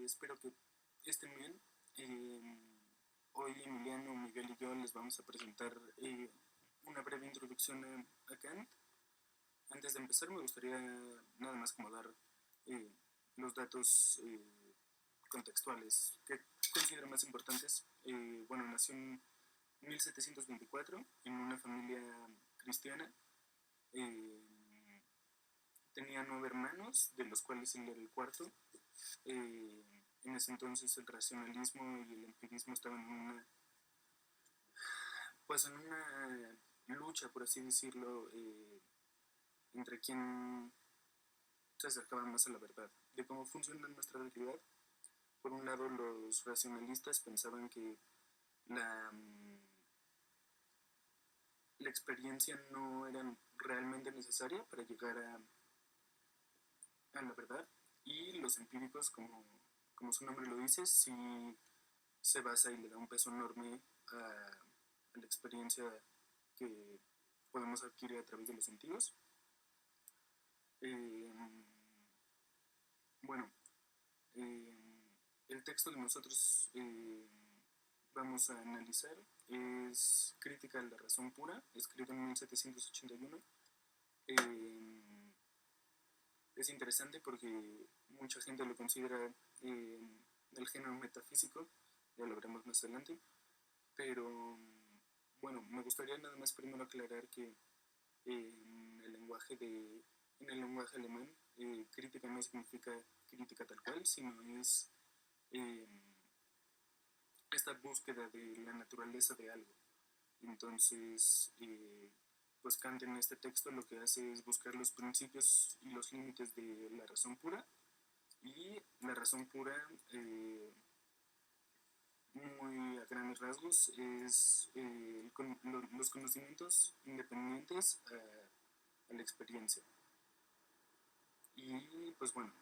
Espero que estén bien. Hoy Emiliano, Miguel y yo les vamos a presentar una breve introducción a Kant. Antes de empezar me gustaría nada más como dar eh, los datos contextuales que considero más importantes. Bueno, nació en 1724 en una familia cristiana. Tenía 9 hermanos, de los cuales él era el cuarto. En ese entonces el racionalismo y el empirismo estaban en una lucha, por así decirlo, entre quién se acercaba más a la verdad, de cómo funciona nuestra realidad. Por un lado, los racionalistas pensaban que la, la experiencia no era realmente necesaria para llegar a la verdad, y los empíricos, como su nombre lo dice, sí se basa y le da un peso enorme a la experiencia que podemos adquirir a través de los sentidos. Eh, bueno, el texto que nosotros vamos a analizar es Crítica de la razón pura, escrito en 1781. Es interesante porque mucha gente lo considera del género metafísico, ya lo veremos más adelante, pero bueno, me gustaría nada más primero aclarar que en el lenguaje alemán, crítica no significa crítica tal cual, sino es eh, esta búsqueda de la naturaleza de algo. Entonces, pues Kant en este texto lo que hace es buscar los principios y los límites de la razón pura, y la razón pura, muy a grandes rasgos, es los conocimientos independientes a la experiencia. Y pues bueno,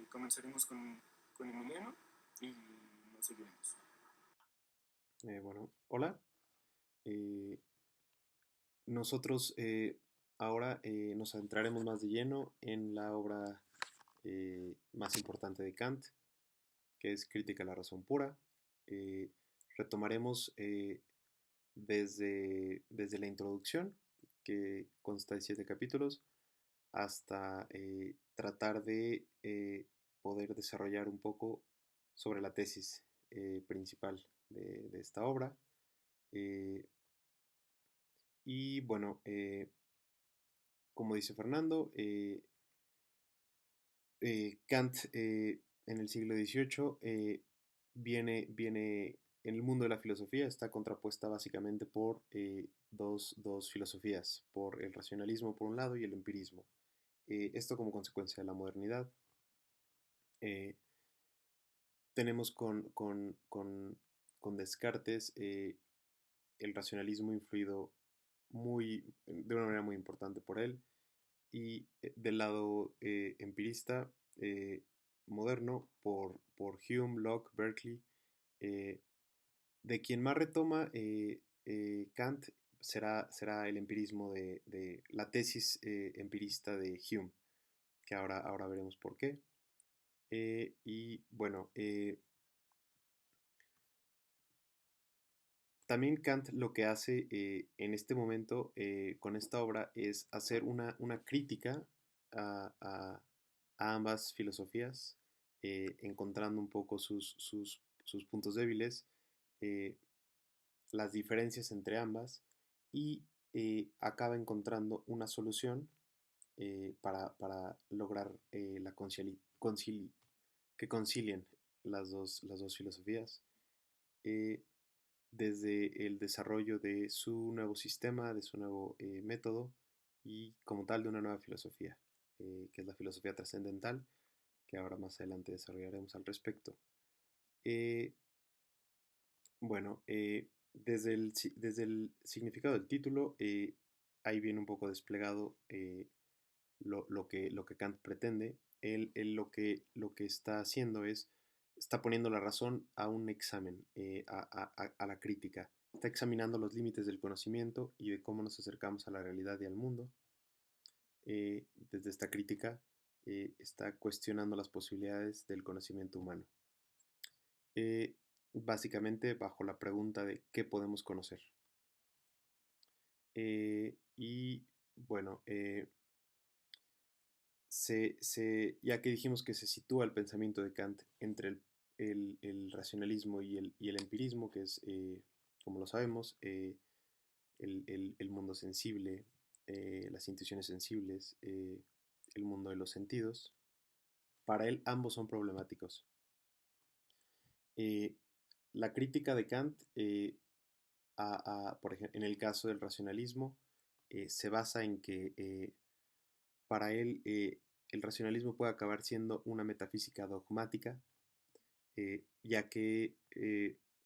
comenzaremos con Emiliano y nos seguiremos. Hola. Eh, nosotros ahora nos adentraremos más de lleno en la obra más importante de Kant, que es Crítica a la razón pura. Eh, Retomaremos desde la introducción, que consta de 7 capítulos, hasta tratar de poder desarrollar un poco sobre la tesis principal de esta obra. Eh, y bueno, como dice Fernando, Kant en el siglo XVIII viene en el mundo de la filosofía, está contrapuesta básicamente por dos filosofías, por el racionalismo por un lado y el empirismo. Esto como consecuencia de la modernidad. Eh, Tenemos con Descartes el racionalismo influido de una manera muy importante por él, y del lado empirista moderno por Hume, Locke, Berkeley. eh, de quien más retoma Kant será el empirismo de la tesis empirista de Hume, que ahora veremos por qué. Y bueno, también Kant lo que hace en este momento con esta obra es hacer una crítica a, a- a ambas filosofías, encontrando un poco sus puntos débiles, eh, las diferencias entre ambas, y acaba encontrando una solución para lograr que concilien las dos filosofías. Eh, Desde el desarrollo de su nuevo sistema, de su nuevo método, y como tal de una nueva filosofía, que es la filosofía trascendental, que ahora más adelante desarrollaremos al respecto. Eh, desde el significado del título, ahí viene un poco desplegado lo que Kant pretende. Él lo que está haciendo está poniendo la razón a un examen, a la crítica. Está examinando los límites del conocimiento y de cómo nos acercamos a la realidad y al mundo. Desde esta crítica está cuestionando las posibilidades del conocimiento humano. eh, básicamente bajo la pregunta de qué podemos conocer. Y bueno, ya que dijimos que se sitúa el pensamiento de Kant entre el racionalismo y el empirismo, que es, como lo sabemos, el mundo sensible, las intuiciones sensibles, el mundo de los sentidos, para él ambos son problemáticos. Eh, la crítica de Kant, por ejemplo, en el caso del racionalismo, se basa en que para él el racionalismo puede acabar siendo una metafísica dogmática, ya que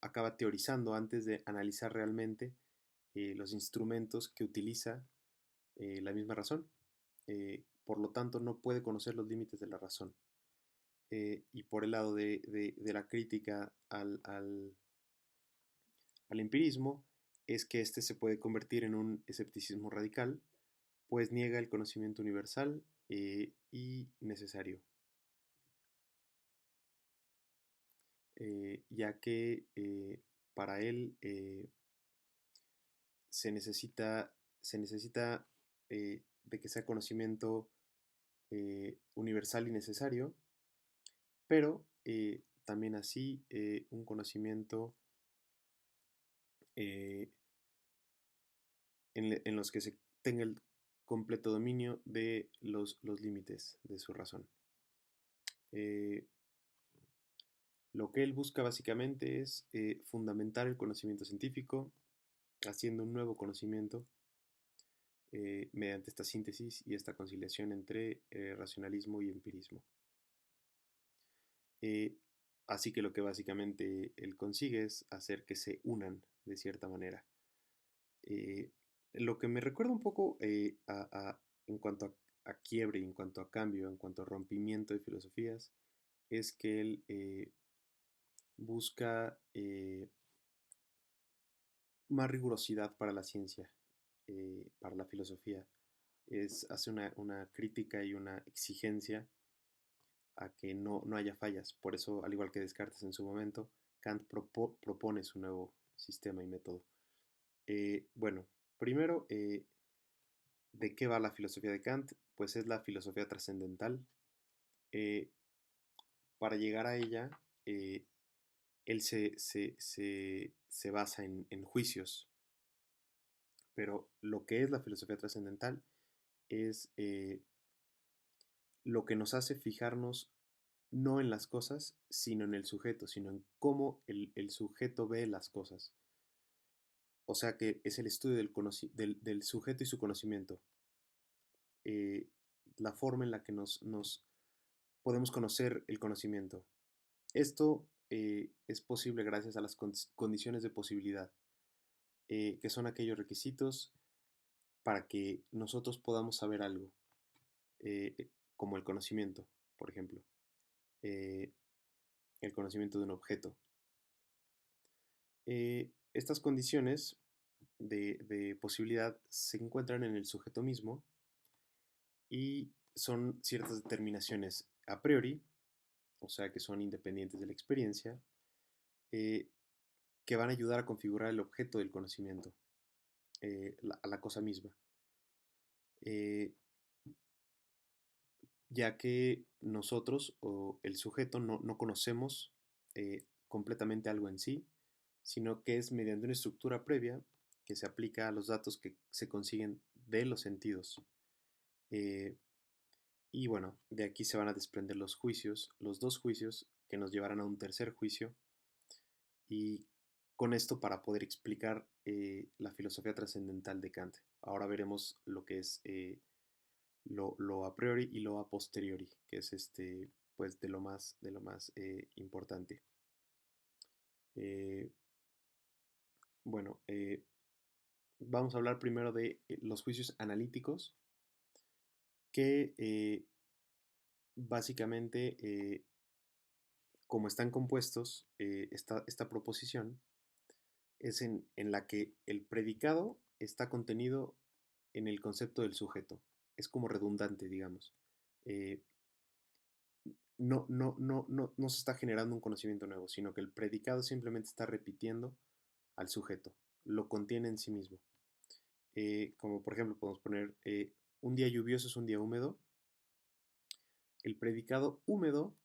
acaba teorizando antes de analizar realmente los instrumentos que utiliza la misma razón. Por lo tanto, no puede conocer los límites de la razón. Y por el lado de la crítica al empirismo, es que este se puede convertir en un escepticismo radical, pues niega el conocimiento universal y necesario, ya que para él se necesita de que sea conocimiento universal y necesario, pero también así un conocimiento eh, en los que se tenga el completo dominio de los límites de su razón. Eh, lo que él busca básicamente es fundamentar el conocimiento científico, haciendo un nuevo conocimiento mediante esta síntesis y esta conciliación entre racionalismo y empirismo. Eh, Así que lo que básicamente él consigue es hacer que se unan de cierta manera. Eh, lo que me recuerda un poco en cuanto a quiebre, en cuanto a cambio, en cuanto a rompimiento de filosofías, es que él busca más rigurosidad para la ciencia, para la filosofía. Hace una crítica y una exigencia a que no haya fallas. Por eso, al igual que Descartes en su momento, Kant propone su nuevo sistema y método. Bueno, primero, ¿de qué va la filosofía de Kant? Pues es la filosofía trascendental. Eh, para llegar a ella, él se basa en juicios, pero lo que es la filosofía trascendental es lo que nos hace fijarnos no en las cosas, sino en el sujeto, sino en cómo el sujeto ve las cosas. O sea que es el estudio del sujeto y su conocimiento. Eh, la forma en la que nos podemos conocer el conocimiento. Esto es posible gracias a las condiciones de posibilidad, que son aquellos requisitos para que nosotros podamos saber algo, como el conocimiento, por ejemplo, eh, el conocimiento de un objeto. Estas condiciones de posibilidad se encuentran en el sujeto mismo y son ciertas determinaciones a priori, o sea que son independientes de la experiencia, eh, que van a ayudar a configurar el objeto del conocimiento, a la cosa misma. Eh, ya que nosotros o el sujeto no conocemos completamente algo en sí, sino que es mediante una estructura previa que se aplica a los datos que se consiguen de los sentidos. Eh, y bueno, de aquí se van a desprender los juicios, los dos juicios que nos llevarán a un tercer juicio, y con esto para poder explicar la filosofía trascendental de Kant. Ahora veremos lo que es lo a priori y lo a posteriori, que es pues de lo más importante. Eh, bueno, vamos a hablar primero de los juicios analíticos, que básicamente, como están compuestos, esta proposición es en la que el predicado está contenido en el concepto del sujeto. Es como redundante, digamos. Eh, no se está generando un conocimiento nuevo, sino que el predicado simplemente está repitiendo al sujeto, lo contiene en sí mismo. Como por ejemplo podemos poner un día lluvioso es un día húmedo. El predicado húmedo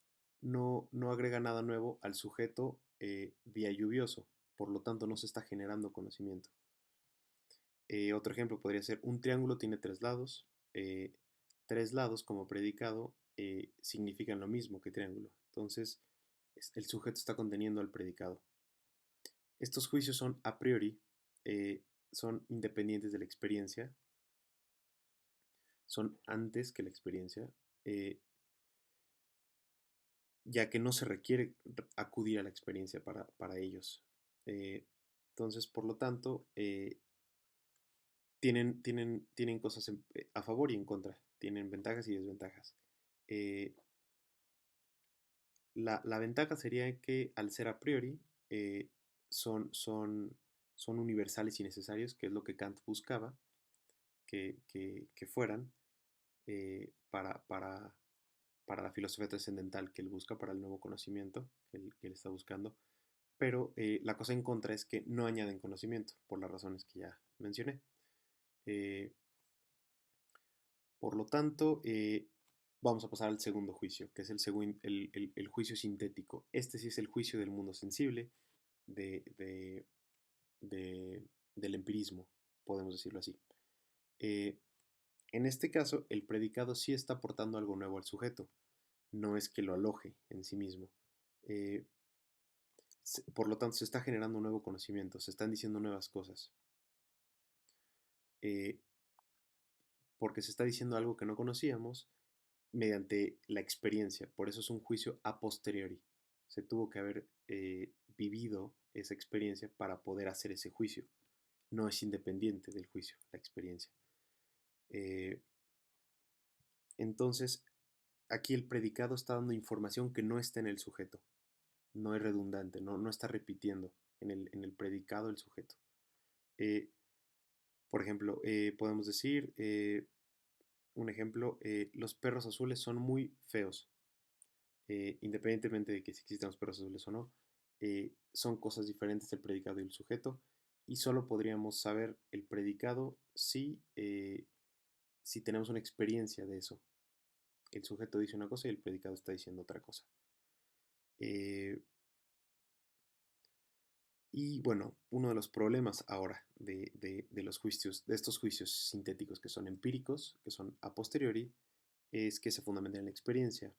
no agrega nada nuevo al sujeto día lluvioso, por lo tanto no se está generando conocimiento. Otro ejemplo podría ser un triángulo tiene tres lados. Tres lados como predicado significan lo mismo que triángulo. Entonces el sujeto está conteniendo al predicado. Estos juicios son a priori, son independientes de la experiencia, son antes que la experiencia, ya que no se requiere acudir a la experiencia para ellos. Entonces, por lo tanto, tienen cosas a favor y en contra, tienen ventajas y desventajas. La ventaja sería que al ser a priori son universales y necesarios, que es lo que Kant buscaba que fueran para la filosofía trascendental que él busca, para el nuevo conocimiento que él está buscando. Pero la cosa en contra es que no añaden conocimiento, por las razones que ya mencioné. Por lo tanto, vamos a pasar al segundo juicio, que es el juicio sintético. Este sí es el juicio del mundo sensible, de, de, del empirismo, podemos decirlo así. En este caso, el predicado sí está aportando algo nuevo al sujeto, no es que lo aloje en sí mismo. Por lo tanto, se está generando un nuevo conocimiento, se están diciendo nuevas cosas. Porque se está diciendo algo que no conocíamos mediante la experiencia. Por eso es un juicio a posteriori. Se tuvo que haber vivido esa experiencia para poder hacer ese juicio. No es independiente del juicio, la experiencia. Entonces, aquí el predicado está dando información que no está en el sujeto. No es redundante, no está repitiendo en el predicado el sujeto. Por ejemplo, podemos decir, un ejemplo, los perros azules son muy feos. Independientemente de que si existen los perros azules o no, son cosas diferentes el predicado y el sujeto, y solo podríamos saber el predicado si tenemos una experiencia de eso. El sujeto dice una cosa y el predicado está diciendo otra cosa. Y bueno, uno de los problemas ahora de los juicios, de estos juicios sintéticos que son empíricos, que son a posteriori, es que se fundamentan en la experiencia.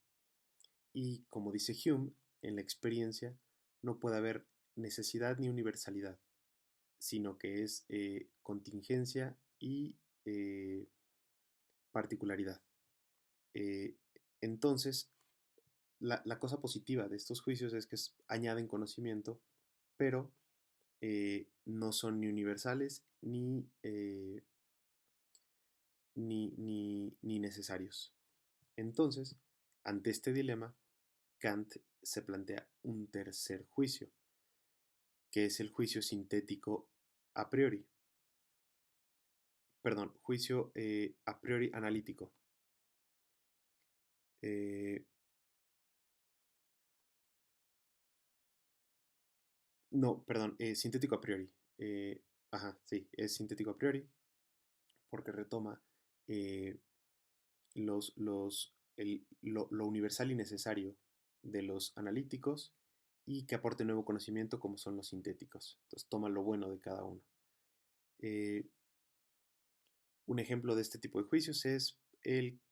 Y como dice Hume, en la experiencia no puede haber necesidad ni universalidad, sino que es contingencia y particularidad. Entonces, la cosa positiva de estos juicios es que añaden conocimiento, pero no son ni universales ni necesarios. Entonces, ante este dilema, Kant se plantea un tercer juicio, que es el juicio sintético a priori. Perdón, juicio a priori analítico. No, perdón, sintético a priori. Sí, es sintético a priori porque retoma eh, lo universal y necesario de los analíticos y que aporte nuevo conocimiento como son los sintéticos. Entonces toma lo bueno de cada uno. Un ejemplo de este tipo de juicios es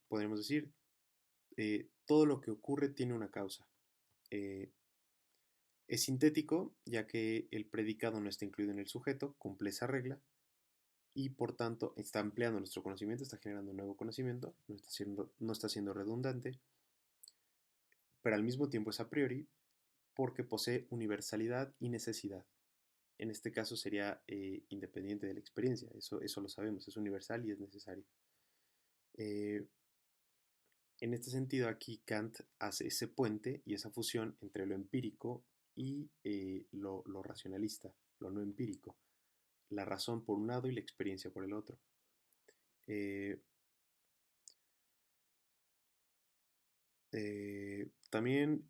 podríamos decir, todo lo que ocurre tiene una causa. Es sintético, ya que el predicado no está incluido en el sujeto, cumple esa regla, y por tanto está ampliando nuestro conocimiento, está generando nuevo conocimiento, no está siendo redundante, pero al mismo tiempo es a priori porque posee universalidad y necesidad. En este caso sería independiente de la experiencia, eso lo sabemos, es universal y es necesario. En este sentido, aquí Kant hace ese puente y esa fusión entre lo empírico y lo racionalista, lo no empírico, la razón por un lado y la experiencia por el otro. También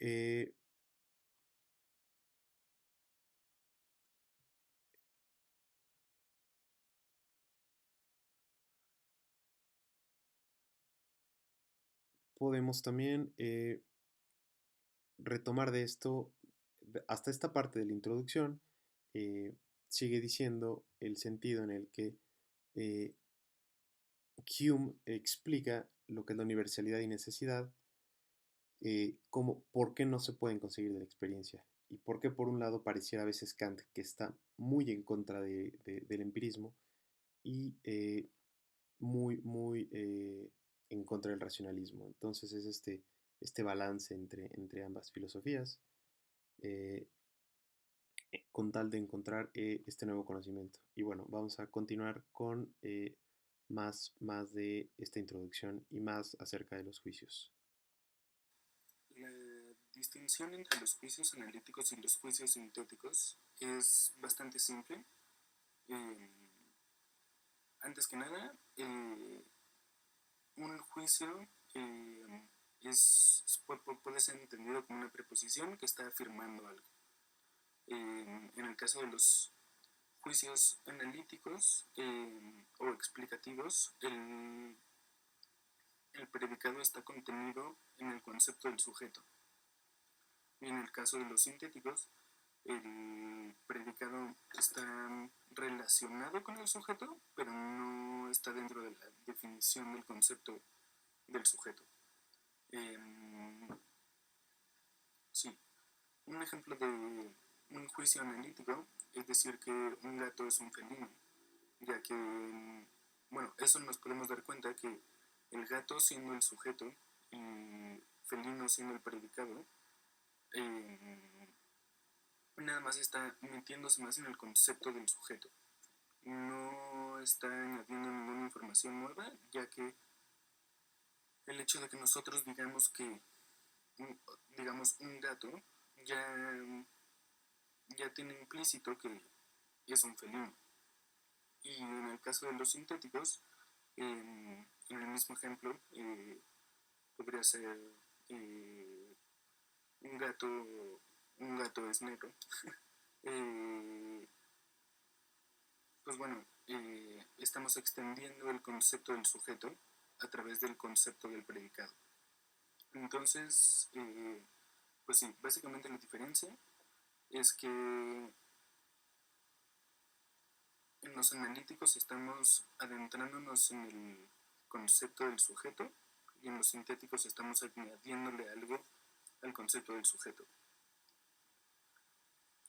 podemos también retomar de esto, hasta esta parte de la introducción, sigue diciendo el sentido en el que eh, Hume explica lo que es la universalidad y necesidad, como por qué no se pueden conseguir de la experiencia y por qué por un lado pareciera a veces Kant que está muy en contra del empirismo y muy en contra del racionalismo. Entonces es este balance entre ambas filosofías eh, con tal de encontrar este nuevo conocimiento. Y bueno, vamos a continuar con más de esta introducción y más acerca de los juicios. La distinción entre los juicios analíticos y los juicios sintéticos es bastante simple. Eh, Antes que nada, un juicio puede ser entendido como una preposición que está afirmando algo. En el caso de los juicios analíticos o explicativos, el predicado está contenido en el concepto del sujeto. Y en el caso de los sintéticos, el predicado está relacionado con el sujeto, pero no está dentro de la definición del concepto del sujeto. Sí, un ejemplo de un juicio analítico es decir que un gato es un felino, ya que, bueno, eso nos podemos dar cuenta que el gato siendo el sujeto y felino siendo el predicado, nada más está metiéndose más en el concepto del sujeto. No está añadiendo ninguna información nueva, ya que el hecho de que nosotros digamos que, digamos, un gato ya, ya tiene implícito que es un felino. Y en el caso de los sintéticos, en el mismo ejemplo, podría ser eh, un gato, un gato es negro. eh, pues bueno, estamos extendiendo el concepto del sujeto a través del concepto del predicado. Entonces, pues sí, básicamente la diferencia es que en los analíticos estamos adentrándonos en el concepto del sujeto y en los sintéticos estamos añadiéndole algo al concepto del sujeto.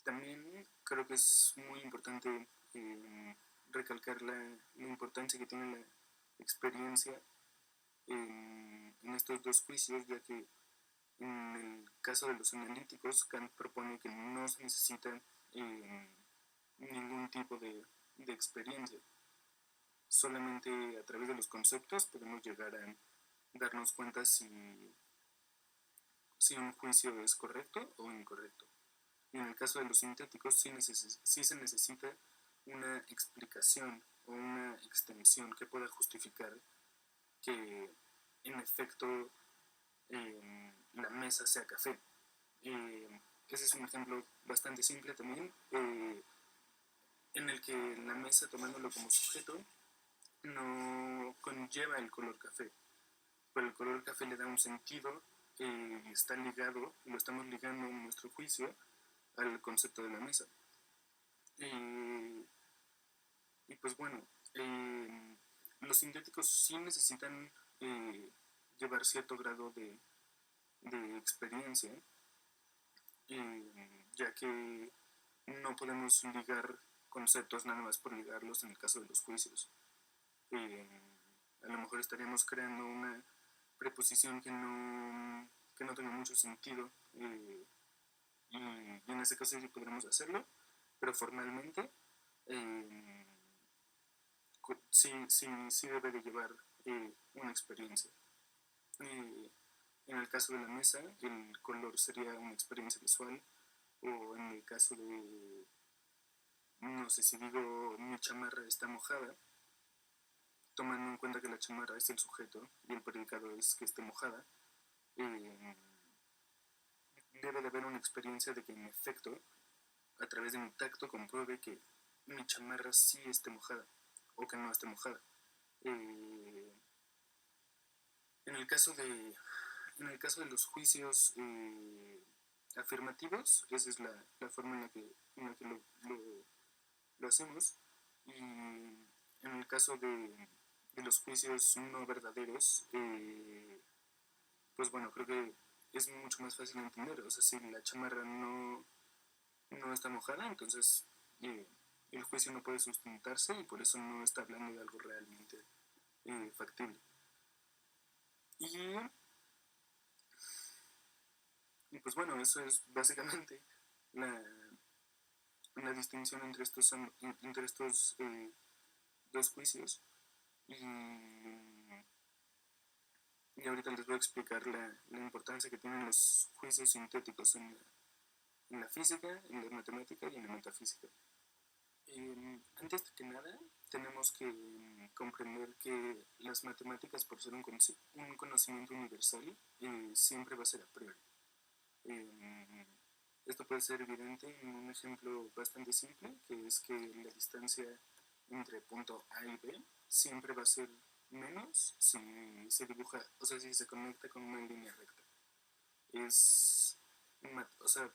También creo que es muy importante recalcar la importancia que tiene la experiencia en estos dos juicios, ya que en el caso de los analíticos, Kant propone que no se necesita ningún tipo de experiencia. Solamente a través de los conceptos podemos llegar a darnos cuenta si un juicio es correcto o incorrecto. Y en el caso de los sintéticos sí se necesita una explicación o una extensión que pueda justificar que en efecto la mesa sea café. Ese es un ejemplo bastante simple también, en el que la mesa, tomándolo como sujeto, no conlleva el color café, pero el color café le da un sentido, está ligado, lo estamos ligando en nuestro juicio al concepto de la mesa. Y pues bueno, los sintéticos sí necesitan llevar cierto grado de experiencia, ya que no podemos ligar conceptos nada más por ligarlos en el caso de los juicios. A lo mejor estaríamos creando una preposición que no tenga mucho sentido, y en ese caso sí podremos hacerlo, pero formalmente sí debe de llevar una experiencia. En el caso de la mesa, el color sería una experiencia visual, o en el caso de, no sé, si digo mi chamarra está mojada, tomando en cuenta que la chamarra es el sujeto y el predicado es que esté mojada, eh, debe de haber una experiencia de que en efecto, a través de mi tacto, compruebe que mi chamarra sí esté mojada o que no esté mojada. En el caso de, en el caso de los juicios afirmativos, esa es la forma en la que lo hacemos. Y en el caso de los juicios no verdaderos, pues bueno, creo que es mucho más fácil de entender. O sea, si la chamarra no está mojada, entonces el juicio no puede sustentarse y por eso no está hablando de algo realmente factible. Y pues bueno, eso es básicamente la, la distinción entre estos dos juicios. Y ahorita les voy a explicar la importancia que tienen los juicios sintéticos en la física, en la matemática y en la metafísica. Antes que nada, tenemos que comprender que las matemáticas, por ser un conocimiento universal, siempre va a ser a priori. Esto puede ser evidente en un ejemplo bastante simple, que es que la distancia entre punto A y B siempre va a ser menos si se dibuja, o sea, si se conecta con una línea recta. O sea,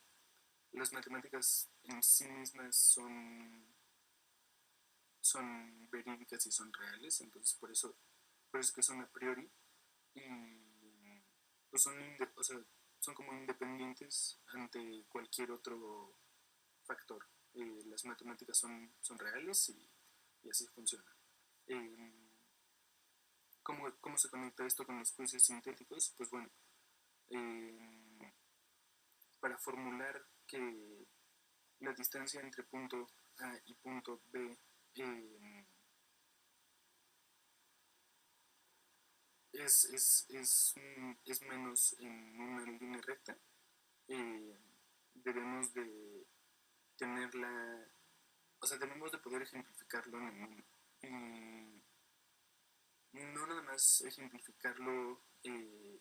las matemáticas en sí mismas son verídicas y son reales, entonces por eso que son a priori y pues o sea, son como independientes ante cualquier otro factor. Las matemáticas son reales y así funciona. Eh, ¿Cómo se conecta esto con los juicios sintéticos? Pues bueno, para formular que la distancia entre punto A y punto B es menos en una línea recta, debemos de tenerla, o sea, debemos de poder ejemplificarlo en el mundo. Y no nada más ejemplificarlo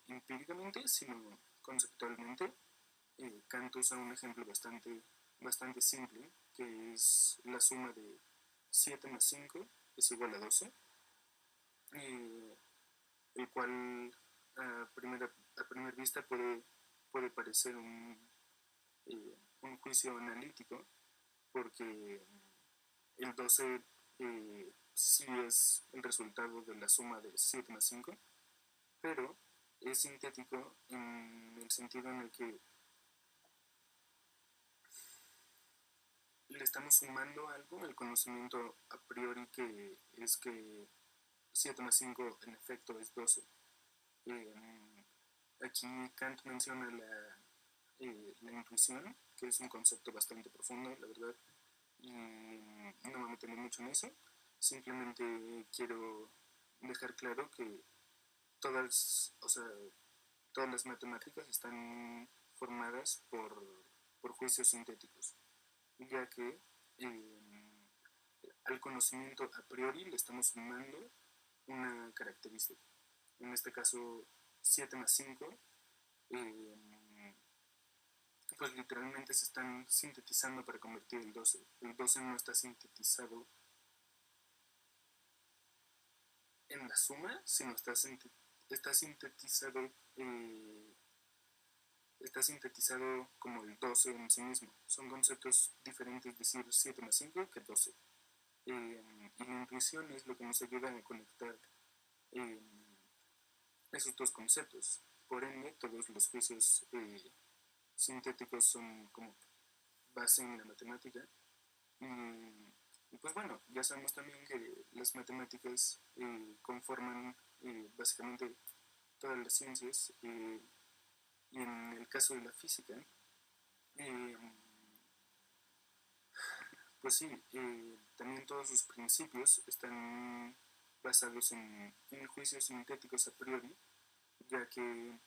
empíricamente, sino conceptualmente. Kant usa un ejemplo bastante simple, que es la suma de 7 más 5 es igual a 12, el cual a primera vista puede parecer un juicio analítico, porque el 12 sí es el resultado de la suma de 7 más 5, pero es sintético en el sentido en el que le estamos sumando algo, el conocimiento a priori que es que 7 más 5 en efecto es 12. Aquí Kant menciona la intuición, que es un concepto bastante profundo, la verdad, y no me meteré mucho en eso. Simplemente quiero dejar claro que o sea, todas las matemáticas están formadas por juicios sintéticos, ya que al conocimiento a priori le estamos sumando una característica. En este caso, 7 más 5, pues literalmente se están sintetizando para convertir el 12. El 12 no está sintetizado en la suma, sino está sintetizado está sintetizado como el 12 en sí mismo. Son conceptos diferentes decir 7 más 5 que 12. Y la intuición es lo que nos ayuda a conectar esos dos conceptos. Por ende, todos los juicios sintéticos son como base en la matemática. Y pues bueno, ya sabemos también que las matemáticas conforman básicamente todas las ciencias. Y en el caso de la física, eh, pues sí, también todos sus principios están basados en juicios sintéticos a priori, ya que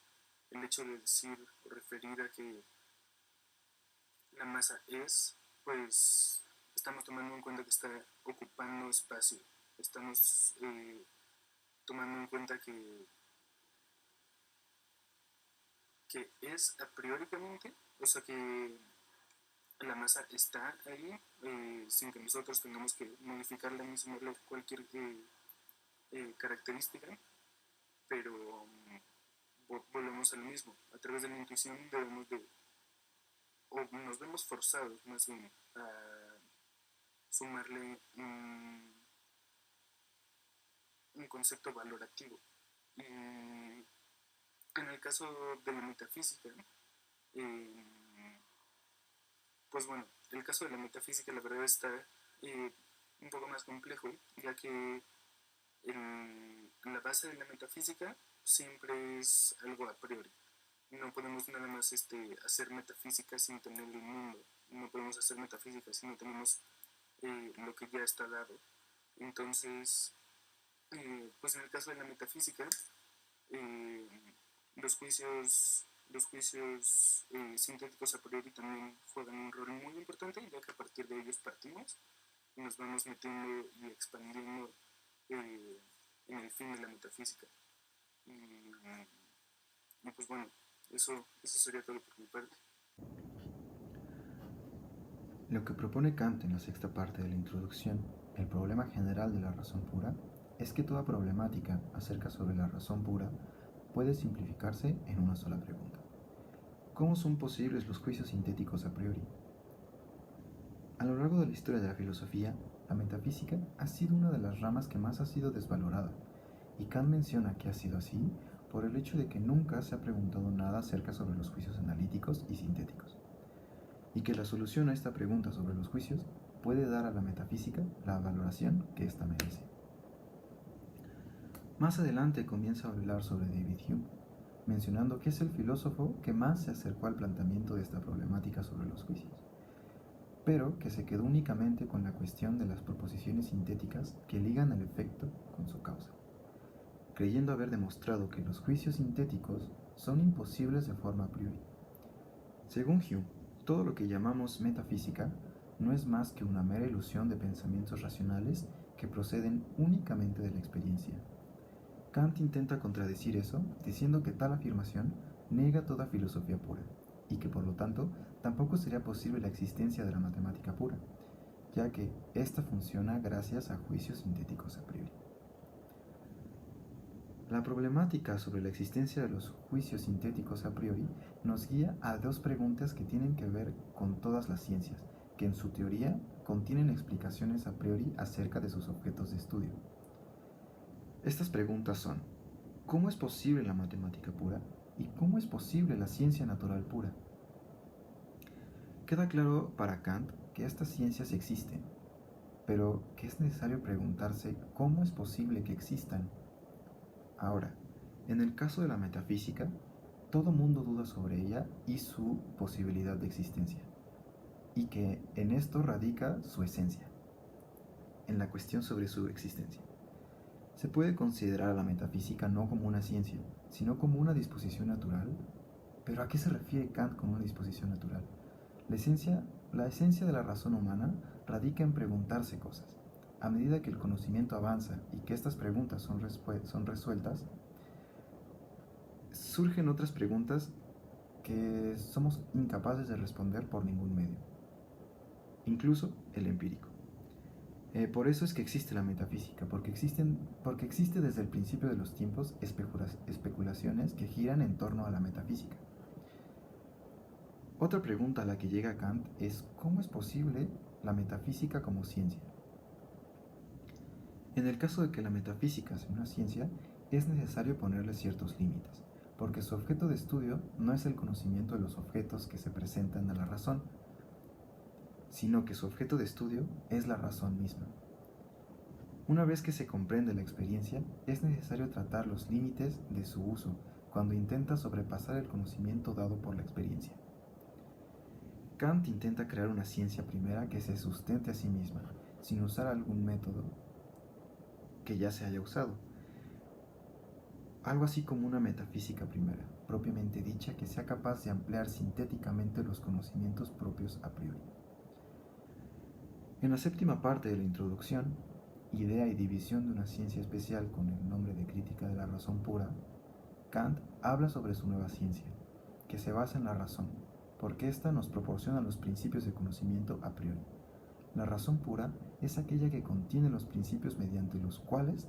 el hecho de decir o referir a que la masa es, pues estamos tomando en cuenta que está ocupando espacio, estamos tomando en cuenta que que es a prioricamente, o sea que la masa está ahí sin que nosotros tengamos que modificarla ni sumarle cualquier característica, pero volvemos a lo mismo. A través de la intuición debemos de, o nos vemos forzados más bien a sumarle un concepto valorativo. En el caso de la metafísica, pues bueno, el caso de la metafísica la verdad está un poco más complejo, ya que la base de la metafísica siempre es algo a priori. No podemos nada más hacer metafísica sin tener el mundo. No podemos hacer metafísica si no tenemos lo que ya está dado. Entonces, pues en el caso de la metafísica, los juicios sintéticos a priori también juegan un rol muy importante, ya que a partir de ellos partimos y nos vamos metiendo y expandiendo en el fin de la metafísica. Y pues bueno, eso sería todo por mi parte. Lo que propone Kant en la sexta parte de la introducción, el problema general de la razón pura, es que toda problemática acerca sobre la razón pura puede simplificarse en una sola pregunta. ¿Cómo son posibles los juicios sintéticos a priori? A lo largo de la historia de la filosofía, la metafísica ha sido una de las ramas que más ha sido desvalorada, y Kant menciona que ha sido así por el hecho de que nunca se ha preguntado nada acerca sobre los juicios analíticos y sintéticos, y que la solución a esta pregunta sobre los juicios puede dar a la metafísica la valoración que ésta merece. Más adelante comienza a hablar sobre David Hume, mencionando que es el filósofo que más se acercó al planteamiento de esta problemática sobre los juicios, pero que se quedó únicamente con la cuestión de las proposiciones sintéticas que ligan el efecto con su causa, creyendo haber demostrado que los juicios sintéticos son imposibles de forma a priori. Según Hume, todo lo que llamamos metafísica no es más que una mera ilusión de pensamientos racionales que proceden únicamente de la experiencia. Kant intenta contradecir eso, diciendo que tal afirmación niega toda filosofía pura, y que por lo tanto tampoco sería posible la existencia de la matemática pura, ya que ésta funciona gracias a juicios sintéticos a priori. La problemática sobre la existencia de los juicios sintéticos a priori nos guía a dos preguntas que tienen que ver con todas las ciencias, que en su teoría contienen explicaciones a priori acerca de sus objetos de estudio. Estas preguntas son: ¿cómo es posible la matemática pura? ¿Y cómo es posible la ciencia natural pura? Queda claro para Kant que estas ciencias existen, pero que es necesario preguntarse cómo es posible que existan. Ahora, en el caso de la metafísica, todo mundo duda sobre ella y su posibilidad de existencia, y que en esto radica su esencia, en la cuestión sobre su existencia. Se puede considerar a la metafísica no como una ciencia, sino como una disposición natural. ¿Pero a qué se refiere Kant con una disposición natural? La esencia de la razón humana radica en preguntarse cosas. A medida que el conocimiento avanza y que estas preguntas son resueltas, surgen otras preguntas que somos incapaces de responder por ningún medio, incluso el empírico. Por eso es que existe la metafísica, porque existe desde el principio de los tiempos especulaciones que giran en torno a la metafísica. Otra pregunta a la que llega Kant es: ¿cómo es posible la metafísica como ciencia? En el caso de que la metafísica sea una ciencia, es necesario ponerle ciertos límites, porque su objeto de estudio no es el conocimiento de los objetos que se presentan a la razón, sino que su objeto de estudio es la razón misma. Una vez que se comprende la experiencia, es necesario tratar los límites de su uso cuando intenta sobrepasar el conocimiento dado por la experiencia. Kant intenta crear una ciencia primera que se sustente a sí misma, sin usar algún método que ya se haya usado. Algo así como una metafísica primera, propiamente dicha, que sea capaz de ampliar sintéticamente los conocimientos propios a priori. En la séptima parte de la introducción, idea y división de una ciencia especial con el nombre de crítica de la razón pura, Kant habla sobre su nueva ciencia, que se basa en la razón, porque ésta nos proporciona los principios de conocimiento a priori. La razón pura es aquella que contiene los principios mediante los cuales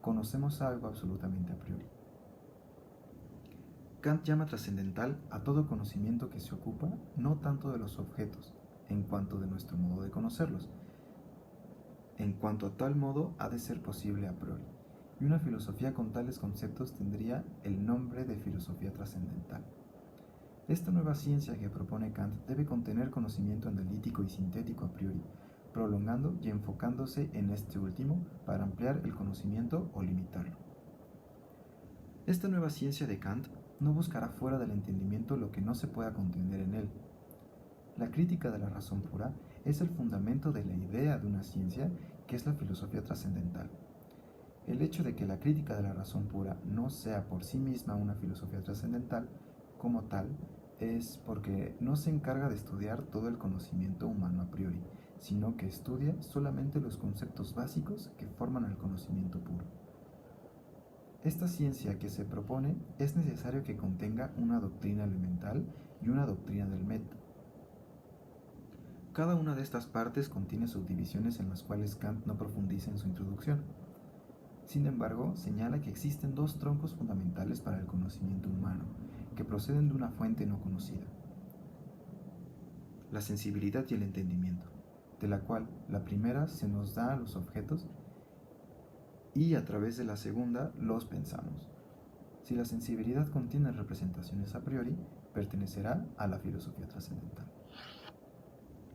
conocemos algo absolutamente a priori. Kant llama trascendental a todo conocimiento que se ocupa no tanto de los objetos, en cuanto de nuestro modo de conocerlos, en cuanto a tal modo ha de ser posible a priori, y una filosofía con tales conceptos tendría el nombre de filosofía trascendental. Esta nueva ciencia que propone Kant debe contener conocimiento analítico y sintético a priori, prolongando y enfocándose en este último para ampliar el conocimiento o limitarlo. Esta nueva ciencia de Kant no buscará fuera del entendimiento lo que no se pueda contener en él. La crítica de la razón pura es el fundamento de la idea de una ciencia que es la filosofía trascendental. El hecho de que la crítica de la razón pura no sea por sí misma una filosofía trascendental, como tal, es porque no se encarga de estudiar todo el conocimiento humano a priori, sino que estudia solamente los conceptos básicos que forman el conocimiento puro. Esta ciencia que se propone es necesario que contenga una doctrina elemental y una doctrina del método. Cada una de estas partes contiene subdivisiones en las cuales Kant no profundiza en su introducción. Sin embargo, señala que existen dos troncos fundamentales para el conocimiento humano, que proceden de una fuente no conocida: la sensibilidad y el entendimiento, de la cual la primera se nos da a los objetos y a través de la segunda los pensamos. Si la sensibilidad contiene representaciones a priori, pertenecerá a la filosofía trascendental.